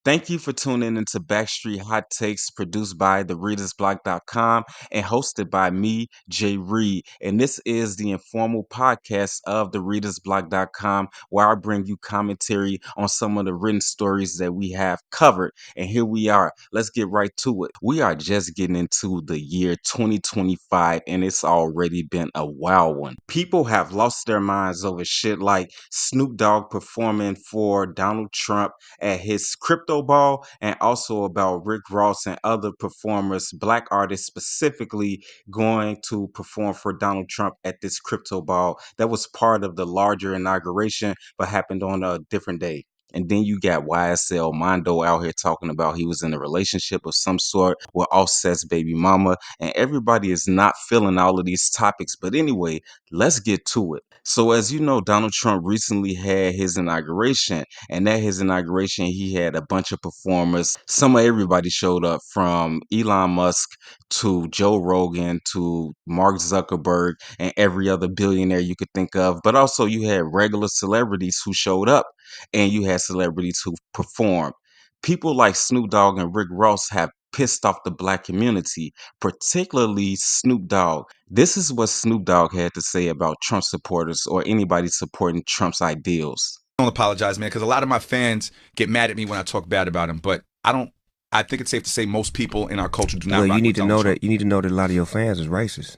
Thank you for tuning into Backstreet Hot Takes, produced by thereadersblock.com and hosted by me, Jay Reed. And this is the informal podcast of thereadersblock.com, where I bring you commentary on some of the written stories that we have covered. And here we are. Let's get right to it. We are just getting into the year 2025, and it's already been a wild one. People have lost their minds over shit like Snoop Dogg performing for Donald Trump at his crypto ball, and also about Rick Ross and other performers, black artists specifically, going to perform for Donald Trump at this crypto ball that was part of the larger inauguration but happened on a different day. And then you got YSL Mondo out here talking about he was in a relationship of some sort with Offset's baby mama, and everybody is not feeling all of these topics. But anyway, let's get to it. So, as you know, Donald Trump recently had his inauguration, and at his inauguration, he had a bunch of performers. Some of everybody showed up, from Elon Musk to Joe Rogan to Mark Zuckerberg and every other billionaire you could think of. But also, you had regular celebrities who showed up, and you had celebrities who performed. People like Snoop Dogg and Rick Ross have pissed off the black community, particularly Snoop Dogg. This is what Snoop Dogg had to say about Trump supporters or anybody supporting Trump's ideals. Don't apologize, man, because a lot of my fans get mad at me when I talk bad about him. But I don't. I think it's safe to say most people in our culture do not. Well, rock you need with to Donald know Trump. that you need to know that a lot of your fans is racist.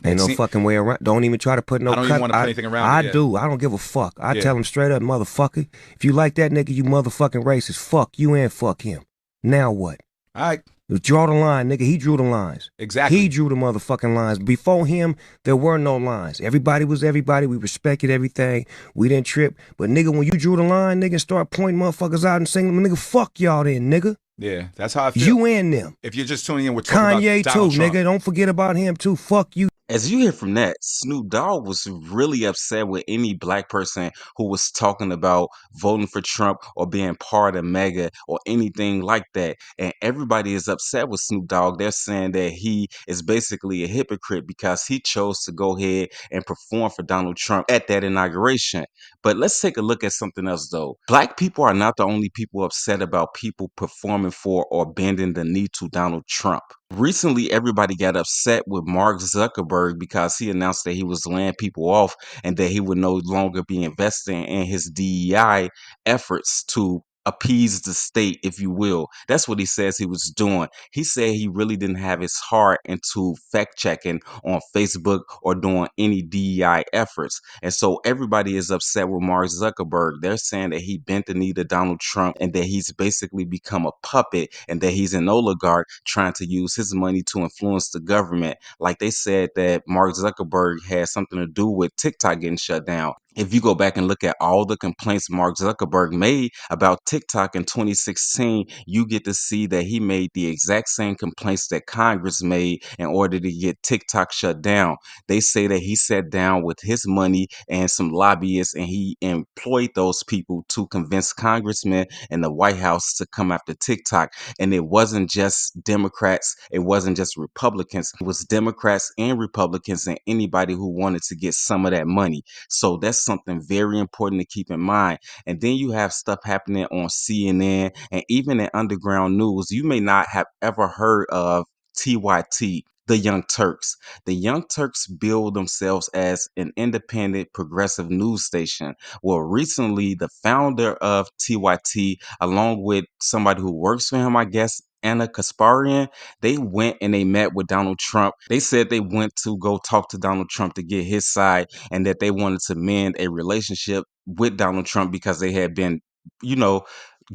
Ain't no See- fucking way around. Don't even try to put no I don't cut. even want to put anything around I it, yeah. do. I don't give a fuck. I Yeah. tell him straight up, motherfucker. If you like that nigga, you motherfucking racist. Fuck you and fuck him. Now what? All right, Draw the line, nigga. He drew the lines. exactly. He drew the motherfucking lines. Before him, there were no lines. Everybody was everybody. We respected everything. We didn't trip. But nigga, when you drew the line, nigga, start pointing motherfuckers out and saying, nigga, fuck y'all then, nigga. Yeah, that's how I feel. You and them. If you're just tuning in, we're talking Kanye about too, Donald Trump. nigga. Don't forget about him too. Fuck you. As you hear from that, Snoop Dogg was really upset with any black person who was talking about voting for Trump or being part of MAGA or anything like that. And everybody is upset with Snoop Dogg. They're saying that he is basically a hypocrite because he chose to go ahead and perform for Donald Trump at that inauguration. But let's take a look at something else, though. Black people are not the only people upset about people performing for or bending the knee to Donald Trump. Recently, everybody got upset with Mark Zuckerberg because he announced that he was laying people off and that he would no longer be investing in his DEI efforts to appease the state, if you will. That's what he says he was doing. He said he really didn't have his heart into fact checking on Facebook or doing any DEI efforts. And so everybody is upset with Mark Zuckerberg. They're saying that he bent the knee to Donald Trump and that he's basically become a puppet and that he's an oligarch trying to use his money to influence the government. Like they said that Mark Zuckerberg had something to do with TikTok getting shut down. If you go back and look at all the complaints Mark Zuckerberg made about TikTok in 2016, you get to see that he made the exact same complaints that Congress made in order to get TikTok shut down. They say that he sat down with his money and some lobbyists and he employed those people to convince congressmen and the White House to come after TikTok. And it wasn't just Democrats, it wasn't just Republicans, it was Democrats and Republicans and anybody who wanted to get some of that money. So that's something very important to keep in mind. And then you have stuff happening on CNN and even in underground news. You may not have ever heard of TYT, the Young Turks. The Young Turks bill themselves as an independent progressive news station. Well, recently, the founder of TYT, along with somebody who works for him, I guess, Anna Kasparian, they went and they met with Donald Trump. They said they went to go talk to Donald Trump to get his side and that they wanted to mend a relationship with Donald Trump because they had been, you know,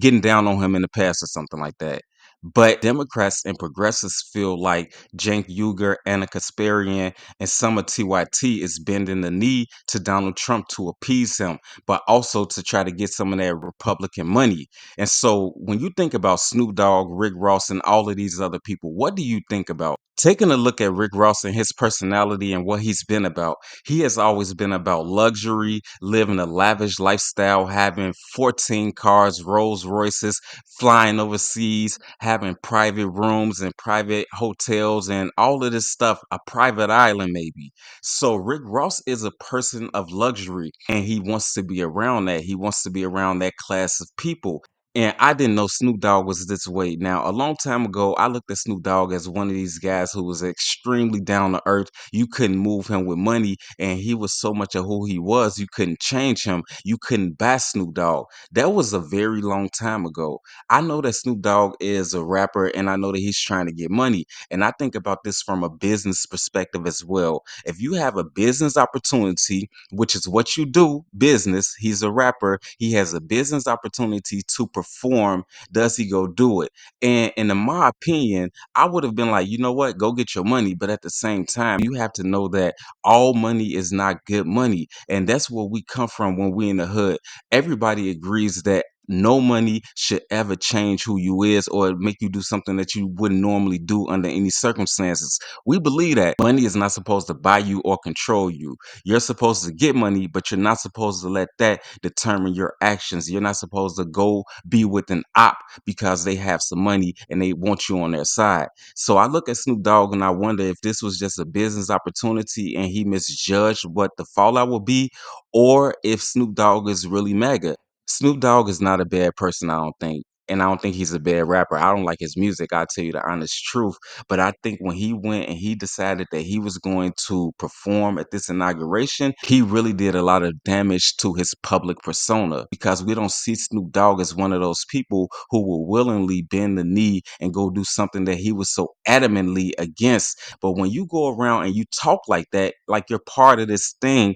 getting down on him in the past or something like that. But Democrats and progressives feel like Cenk Uygur, Anna Kasparian, and some of TYT is bending the knee to Donald Trump to appease him, but also to try to get some of that Republican money. And so when you think about Snoop Dogg, Rick Ross, and all of these other people, what do you think about? Taking a look at Rick Ross and his personality and what he's been about, he has always been about luxury, living a lavish lifestyle, having 14 cars, Rolls Royces, flying overseas, having private rooms and private hotels and all of this stuff, a private island maybe. So Rick Ross is a person of luxury and he wants to be around that. He wants to be around that class of people. And I didn't know Snoop Dogg was this way. Now, a long time ago, I looked at Snoop Dogg as one of these guys who was extremely down to earth. You couldn't move him with money, and he was so much of who he was, you couldn't change him. You couldn't buy Snoop Dogg. That was a very long time ago. I know that Snoop Dogg is a rapper, and I know that he's trying to get money. And I think about this from a business perspective as well. If you have a business opportunity, which is what you do, business. He's a rapper. He has a business opportunity to perform. Does he go do it? And in my opinion, I would have been like, you know what, go get your money. But at the same time, you have to know that all money is not good money. And that's where we come from when we in the hood. Everybody agrees that no money should ever change who you is or make you do something that you wouldn't normally do under any circumstances. We believe that money is not supposed to buy you or control you. You're supposed to get money, but you're not supposed to let that determine your actions. You're not supposed to go be with an op because they have some money and they want you on their side. So I look at Snoop Dogg and I wonder if this was just a business opportunity and he misjudged what the fallout will be, or if Snoop Dogg is really mega. Snoop Dogg is not a bad person, I don't think. And I don't think he's a bad rapper. I don't like his music. I'll tell you the honest truth. But I think when he went and he decided that he was going to perform at this inauguration, he really did a lot of damage to his public persona because we don't see Snoop Dogg as one of those people who will willingly bend the knee and go do something that he was so adamantly against. But when you go around and you talk like that, like you're part of this thing,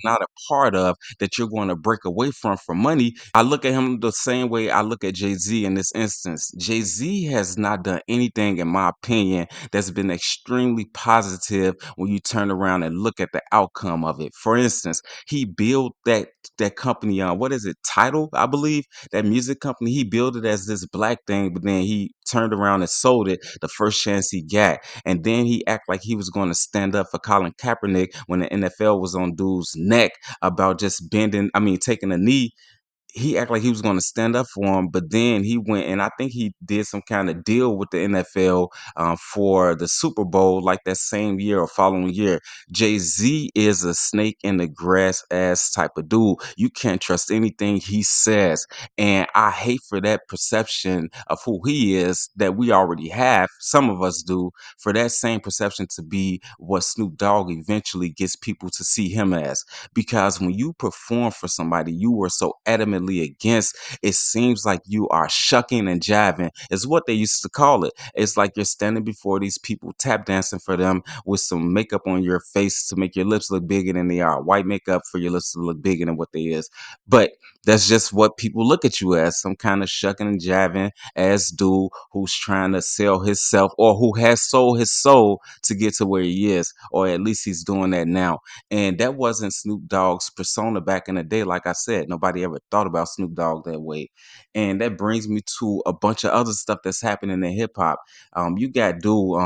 not a part of, that you're going to break away from for money. I look at him the same way I look at Jay-Z in this instance. Jay-Z has not done anything, in my opinion, that's been extremely positive when you turn around and look at the outcome of it. For instance, he built that company on, what is it, Title, I believe, that music company. He built it as this black thing, but then he turned around and sold it the first chance he got. And then he act like he was going to stand up for Colin Kaepernick when the NFL was on dude's neck about just bending, I mean, taking a knee. He acted like he was going to stand up for him, but then he went and I think he did some kind of deal with the NFL for the Super Bowl like that same year or following year. Jay Z is a snake in the grass ass type of dude. You can't trust anything he says, and I hate for that perception of who he is that we already have. Some of us do, for that same perception to be what Snoop Dogg eventually gets people to see him as, because when you perform for somebody you were so adamantly against, it seems like you are shucking and jiving, is what they used to call it. It's like you're standing before these people tap dancing for them with some makeup on your face to make your lips look bigger than they are, white makeup for your lips to look bigger than what they is. But that's just what people look at you as, some kind of shucking and jiving ass dude who's trying to sell himself, or who has sold his soul to get to where he is, or at least he's doing that now. And that wasn't Snoop Dogg's persona back in the day. Like I said, nobody ever thought about Snoop Dogg that way. And that brings me to a bunch of other stuff that's happening in hip hop. You got dude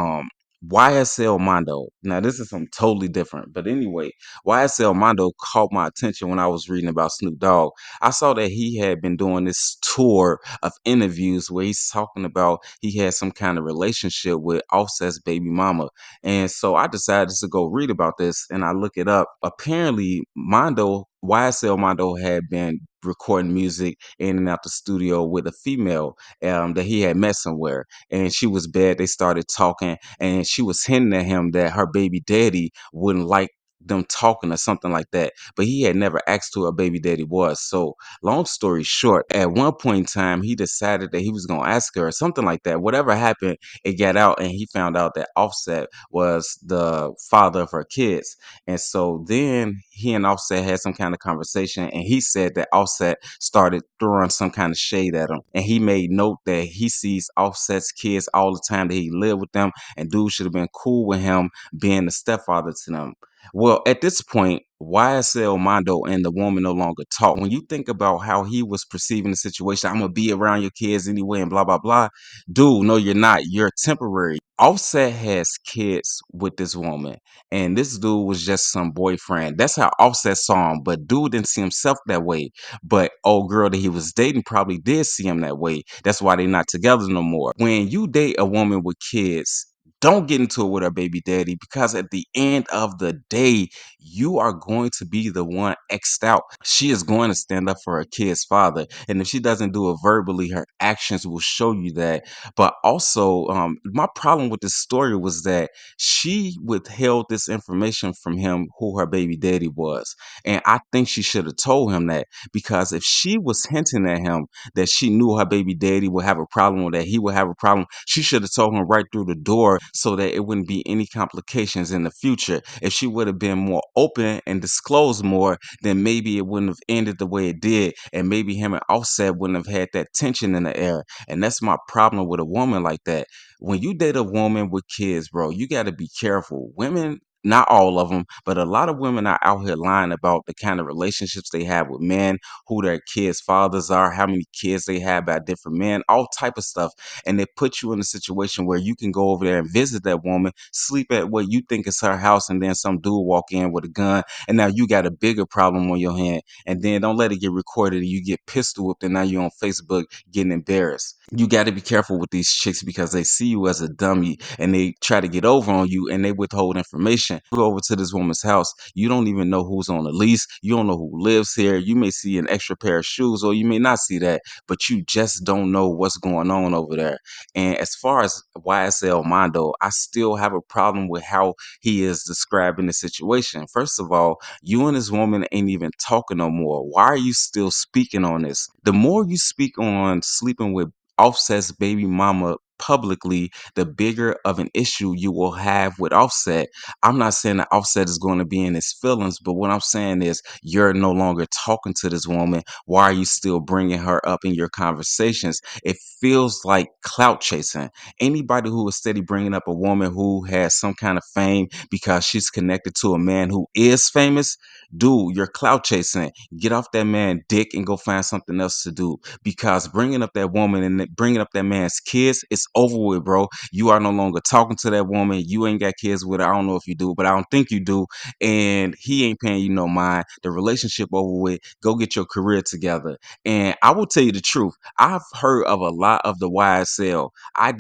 YSL Mondo. Now this is something totally different. But anyway, YSL Mondo caught my attention when I was reading about Snoop Dogg. I saw that he had been doing this tour of interviews where he's talking about he had some kind of relationship with Offset's baby mama. And so I decided to go read about this and I look it up. Apparently, YSL Mondo had been recording music in and out the studio with a female that he had met somewhere. And she was bad. They started talking and she was hinting at him that her baby daddy wouldn't like them talking or something like that. But he had never asked who her baby daddy was. So long story short, at one point in time, he decided that he was going to ask her or something like that. Whatever happened, it got out and he found out that Offset was the father of her kids. And so then he and Offset had some kind of conversation and he said that Offset started throwing some kind of shade at him. And he made note that he sees Offset's kids all the time, that he lived with them, and dude should have been cool with him being the stepfather to them. Well, at this point, YSL Mondo and the woman no longer talk. When you think about how he was perceiving the situation, I'm gonna be around your kids anyway, and blah blah blah. Dude, no, you're not. You're temporary. Offset has kids with this woman, and this dude was just some boyfriend. That's how Offset saw him, but dude didn't see himself that way. But old girl that he was dating probably did see him that way. That's why they're not together no more. When you date a woman with kids, don't get into it with her baby daddy, because at the end of the day, you are going to be the one X'd out. She is going to stand up for her kid's father. And if she doesn't do it verbally, her actions will show you that. But also, my problem with this story was that she withheld this information from him, who her baby daddy was. And I think she should have told him that, because if she was hinting at him that she knew her baby daddy would have a problem, or that he would have a problem, she should have told him right through the door so that it wouldn't be any complications in the future. If she would have been more open and disclosed more, then maybe it wouldn't have ended the way it did. And maybe him and Offset wouldn't have had that tension in the air. And that's my problem with a woman like that. When you date a woman with kids, bro, you got to be careful. Women, not all of them, but a lot of women are out here lying about the kind of relationships they have with men, who their kids' fathers are, how many kids they have by different men, all type of stuff. And they put you in a situation where you can go over there and visit that woman, sleep at what you think is her house, and then some dude walk in with a gun, and now you got a bigger problem on your hand. And then don't let it get recorded and you get pistol whipped, and now you're on Facebook getting embarrassed. You got to be careful with these chicks, because they see you as a dummy and they try to get over on you, and they withhold information. You go over to this woman's house, you don't even know who's on the lease, you don't know who lives here. You may see an extra pair of shoes, or you may not see that, but you just don't know what's going on over there. And as far as YSL Mondo, I still have a problem with how he is describing the situation. First of all, you and this woman ain't even talking no more. Why are you still speaking on this? The more you speak on sleeping with Offset's baby mama publicly, the bigger of an issue you will have with Offset. I'm not saying that Offset is going to be in his feelings, but what I'm saying is you're no longer talking to this woman. Why are you still bringing her up in your conversations? It feels like clout chasing. Anybody who is steady bringing up a woman who has some kind of fame because she's connected to a man who is famous, dude, you're clout chasing. Get off that man dick and go find something else to do, because bringing up that woman and bringing up that man's kids, it's over with, bro. You are no longer talking to that woman. You ain't got kids with her. I don't know if you do, but I don't think you do. And he ain't paying you no mind. The relationship over with. Go get your career together. And I will tell you the truth. I've heard of a lot of the YSL. I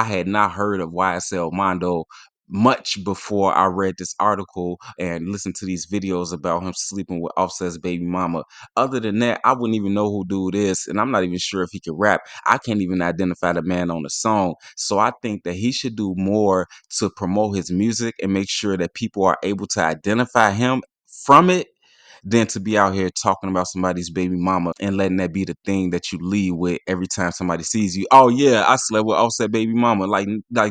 had not heard of YSL Mondo much before I read this article and listened to these videos about him sleeping with Offset's baby mama. Other than that, I wouldn't even know who dude is, and I'm not even sure if he can rap. I can't even identify the man on the song. So I think that he should do more to promote his music and make sure that people are able to identify him from it, than to be out here talking about somebody's baby mama and letting that be the thing that you lead with every time somebody sees you. Oh yeah, I slept with Offset baby mama. Like,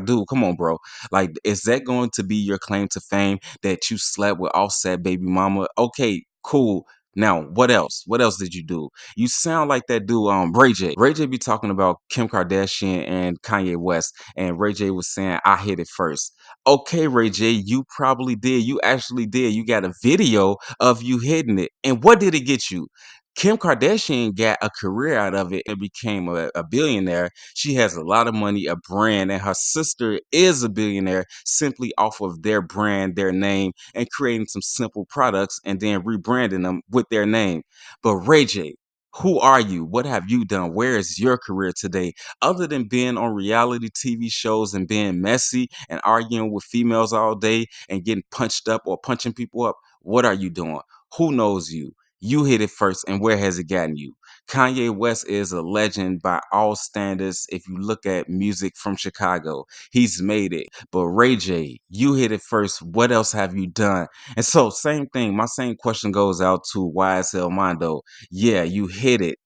dude, come on, bro. Like, is that going to be your claim to fame, that you slept with Offset baby mama? Okay, cool. Now, what else? What else did you do? You sound like that dude, Ray J. Ray J be talking about Kim Kardashian and Kanye West, and Ray J was saying, I hit it first. Okay, Ray J, you probably did. You actually did. You got a video of you hitting it. And what did it get you? Kim Kardashian got a career out of it and became a billionaire. She has a lot of money, a brand, and her sister is a billionaire simply off of their brand, their name, and creating some simple products and then rebranding them with their name. But Ray J, who are you? What have you done? Where is your career today? Other than being on reality TV shows and being messy and arguing with females all day and getting punched up or punching people up, what are you doing? Who knows you? You hit it first, and where has it gotten you? Kanye West is a legend by all standards. If you look at music from Chicago, he's made it. But Ray J, you hit it first. What else have you done? And so, same thing. My same question goes out to YSL Mondo. Yeah, you hit it,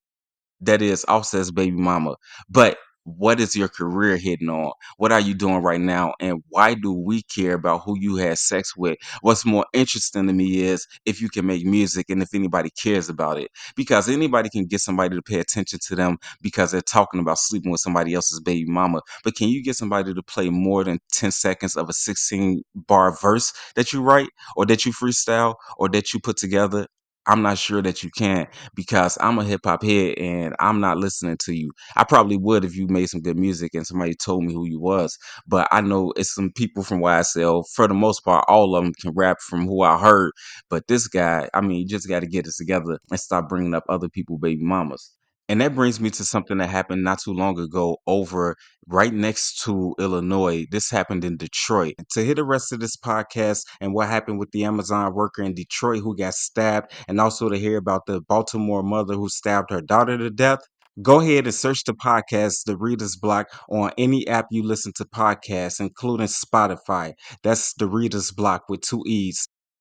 that is Offset's baby mama. But what is your career hitting on? What are you doing right now? And why do we care about who you had sex with? What's more interesting to me is if you can make music and if anybody cares about it. Because anybody can get somebody to pay attention to them because they're talking about sleeping with somebody else's baby mama. But can you get somebody to play more than 10 seconds of a 16-bar verse that you write or that you freestyle or that you put together? I'm not sure that you can, because I'm a hip hop head and I'm not listening to you. I probably would if you made some good music and somebody told me who you was. But I know it's some people from YSL. For the most part, all of them can rap from who I heard. But this guy, I mean, you just got to get it together and stop bringing up other people, baby mamas. And that brings me to something that happened not too long ago over right next to Illinois. This happened in Detroit. To hear the rest of this podcast and what happened with the Amazon worker in Detroit who got stabbed, and also to hear about the Baltimore mother who stabbed her daughter to death, go ahead and search the podcast, The Reader's Block, on any app you listen to podcasts, including Spotify. That's The Reader's Block with two E's.